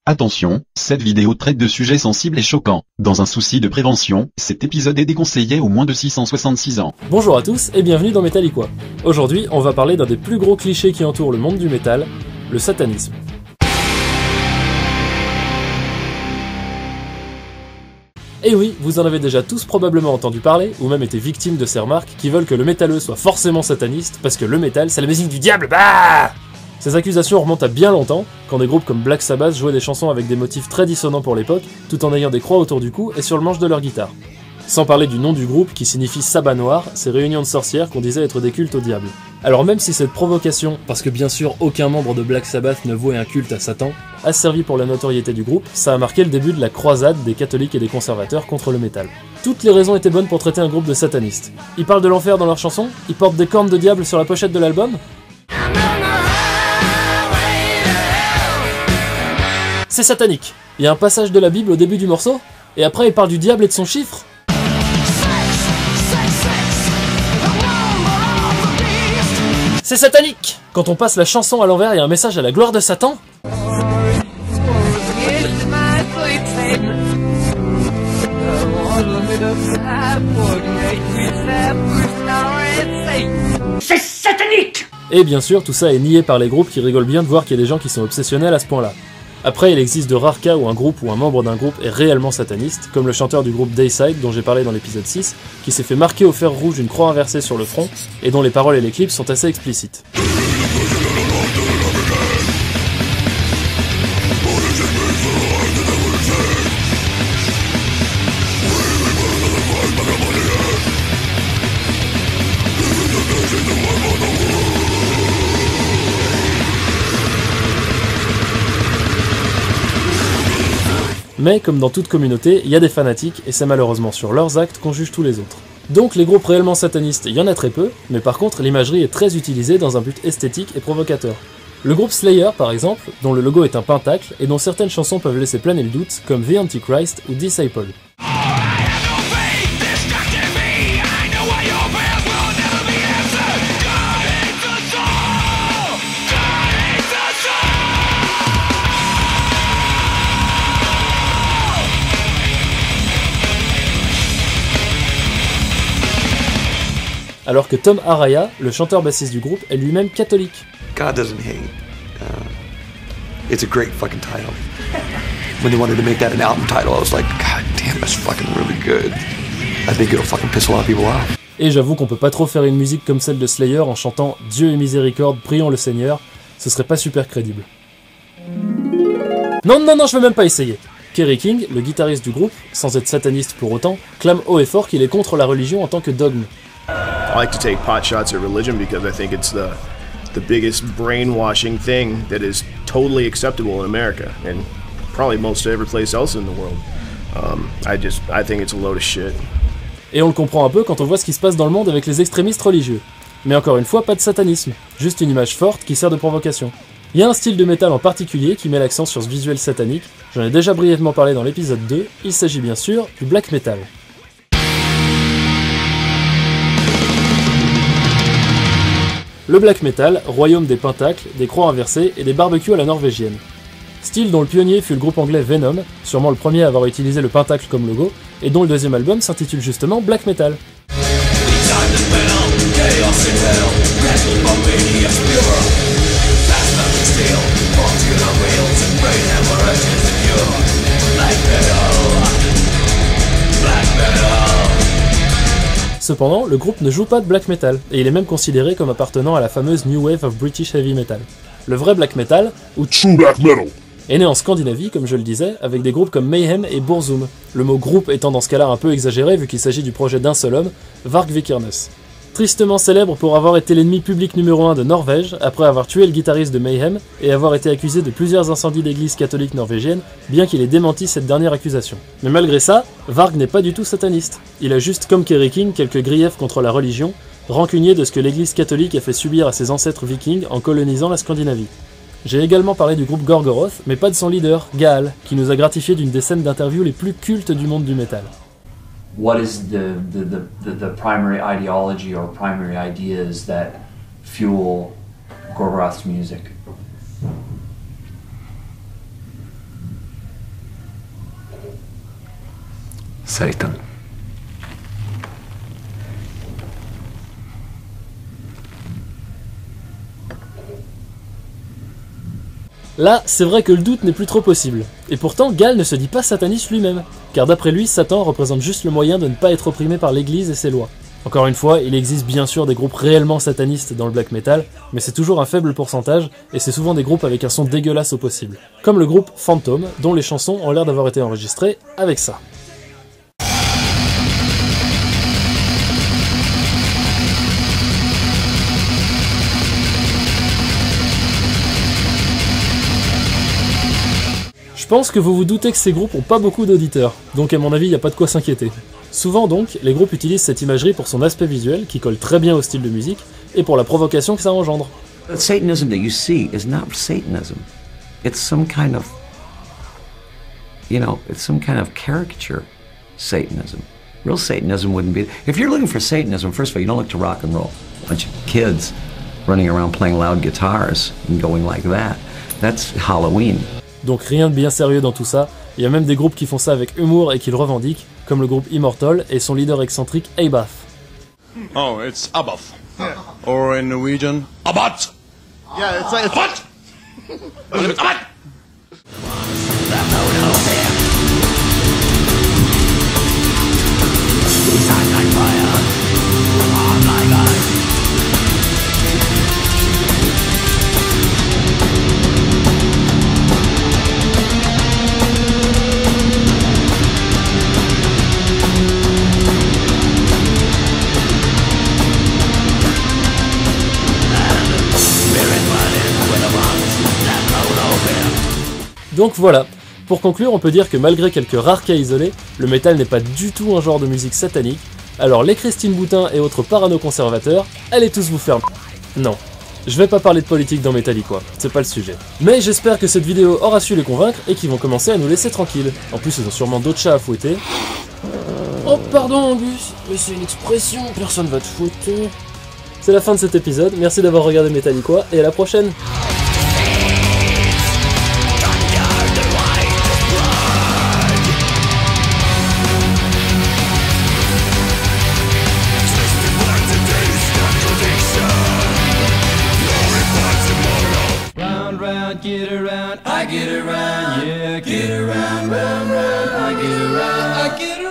Attention, cette vidéo traite de sujets sensibles et choquants. Dans un souci de prévention, cet épisode est déconseillé aux moins de 666 ans. Bonjour à tous et bienvenue dans Metalliquois. Aujourd'hui, on va parler d'un des plus gros clichés qui entourent le monde du métal, le satanisme. Et oui, vous en avez déjà tous probablement entendu parler, ou même été victime de ces remarques qui veulent que le métalleux soit forcément sataniste, parce que le métal, c'est la musique du diable, bah! Ces accusations remontent à bien longtemps, quand des groupes comme Black Sabbath jouaient des chansons avec des motifs très dissonants pour l'époque, tout en ayant des croix autour du cou et sur le manche de leur guitare. Sans parler du nom du groupe qui signifie sabbat noir, ces réunions de sorcières qu'on disait être des cultes au diable. Alors même si cette provocation, parce que bien sûr aucun membre de Black Sabbath ne vouait un culte à Satan, a servi pour la notoriété du groupe, ça a marqué le début de la croisade des catholiques et des conservateurs contre le métal. Toutes les raisons étaient bonnes pour traiter un groupe de satanistes. Ils parlent de l'enfer dans leurs chansons, ils portent des cornes de diable sur la pochette de l'album. C'est satanique. Il y a un passage de la Bible au début du morceau, et après il parle du diable et de son chiffre. C'est satanique! Quand on passe la chanson à l'envers, il y a un message à la gloire de Satan. C'est satanique! Et bien sûr, tout ça est nié par les groupes qui rigolent bien de voir qu'il y a des gens qui sont obsessionnels à ce point-là. Après, il existe de rares cas où un groupe ou un membre d'un groupe est réellement sataniste, comme le chanteur du groupe Dayside dont j'ai parlé dans l'épisode 6, qui s'est fait marquer au fer rouge une croix inversée sur le front, et dont les paroles et les clips sont assez explicites. Mais, comme dans toute communauté, il y a des fanatiques, et c'est malheureusement sur leurs actes qu'on juge tous les autres. Donc les groupes réellement satanistes, il y en a très peu, mais par contre l'imagerie est très utilisée dans un but esthétique et provocateur. Le groupe Slayer par exemple, dont le logo est un pentacle, et dont certaines chansons peuvent laisser planer le doute, comme The Antichrist ou Disciple. Alors que Tom Araya, le chanteur-bassiste du groupe, est lui-même catholique. God doesn't hate. It's a great fucking title. When they wanted to make that an album title, I was like, God damn, that's fucking really good. I think it'll fucking piss a lot of people off. Et j'avoue qu'on peut pas trop faire une musique comme celle de Slayer en chantant Dieu et miséricorde, prions le Seigneur, ce serait pas super crédible. Non, je veux même pas essayer. Kerry King, le guitariste du groupe, sans être sataniste pour autant, clame haut et fort qu'il est contre la religion en tant que dogme. I like to take pot shots at religion because I think it's the biggest brainwashing thing that is totally acceptable in America and probably most every place else in the world. I think it's a load of shit. Et on le comprend un peu quand on voit ce qui se passe dans le monde avec les extrémistes religieux. Mais encore une fois, pas de satanisme, juste une image forte qui sert de provocation. Il y a un style de métal en particulier qui met l'accent sur ce visuel satanique, j'en ai déjà brièvement parlé dans l'épisode 2, il s'agit bien sûr du black metal. Le black metal, royaume des pentacles, des croix inversées et des barbecues à la norvégienne. Style dont le pionnier fut le groupe anglais Venom, sûrement le premier à avoir utilisé le pentacle comme logo, et dont le deuxième album s'intitule justement Black Metal. Cependant, le groupe ne joue pas de black metal, et il est même considéré comme appartenant à la fameuse New Wave of British Heavy Metal. Le vrai black metal, ou true black metal, est né en Scandinavie, comme je le disais, avec des groupes comme Mayhem et Burzum, le mot groupe étant dans ce cas-là un peu exagéré vu qu'il s'agit du projet d'un seul homme, Varg Vikernes. Tristement célèbre pour avoir été l'ennemi public numéro 1 de Norvège, après avoir tué le guitariste de Mayhem, et avoir été accusé de plusieurs incendies d'églises catholiques norvégiennes, bien qu'il ait démenti cette dernière accusation. Mais malgré ça, Varg n'est pas du tout sataniste. Il a juste, comme Kerry King, quelques griefs contre la religion, rancunier de ce que l'église catholique a fait subir à ses ancêtres vikings en colonisant la Scandinavie. J'ai également parlé du groupe Gorgoroth, mais pas de son leader, Gaal, qui nous a gratifié d'une des scènes d'interview les plus cultes du monde du métal. What is the primary ideology or primary ideas that fuel Gorgoroth's music? Satan. Là, c'est vrai que le doute n'est plus trop possible. Et pourtant, Gall ne se dit pas sataniste lui-même, car d'après lui, Satan représente juste le moyen de ne pas être opprimé par l'église et ses lois. Encore une fois, il existe bien sûr des groupes réellement satanistes dans le black metal, mais c'est toujours un faible pourcentage, et c'est souvent des groupes avec un son dégueulasse au possible. Comme le groupe Phantom, dont les chansons ont l'air d'avoir été enregistrées avec ça. Je pense que vous vous doutez que ces groupes ont pas beaucoup d'auditeurs, donc à mon avis il n'y a pas de quoi s'inquiéter. Souvent donc, les groupes utilisent cette imagerie pour son aspect visuel, qui colle très bien au style de musique, et pour la provocation que ça engendre. The Satanism that you see is not Satanism. It's some kind of, it's some kind of caricature Satanism. Real Satanism wouldn't be... If you're looking for Satanism, first of all, you don't look to rock and roll. A bunch of kids running around playing loud guitars and going like that. That's Halloween. Donc rien de bien sérieux dans tout ça, il y a même des groupes qui font ça avec humour et qui le revendiquent, comme le groupe Immortal et son leader excentrique Abath. Oh, it's Abath. Yeah. Or in Norwegian, Abath! Yeah, it's like... Abath! Abath! Donc voilà, pour conclure on peut dire que malgré quelques rares cas isolés, le métal n'est pas du tout un genre de musique satanique, alors les Christine Boutin et autres parano-conservateurs, allez tous vous faire... Non, je vais pas parler de politique dans Metallica, c'est pas le sujet. Mais j'espère que cette vidéo aura su les convaincre et qu'ils vont commencer à nous laisser tranquilles. En plus ils ont sûrement d'autres chats à fouetter. Oh pardon Angus, mais c'est une expression, personne va te fouetter. C'est la fin de cet épisode, merci d'avoir regardé Metallica et à la prochaine. Get around, I get around, yeah, get around, round, round, I get around, I get around.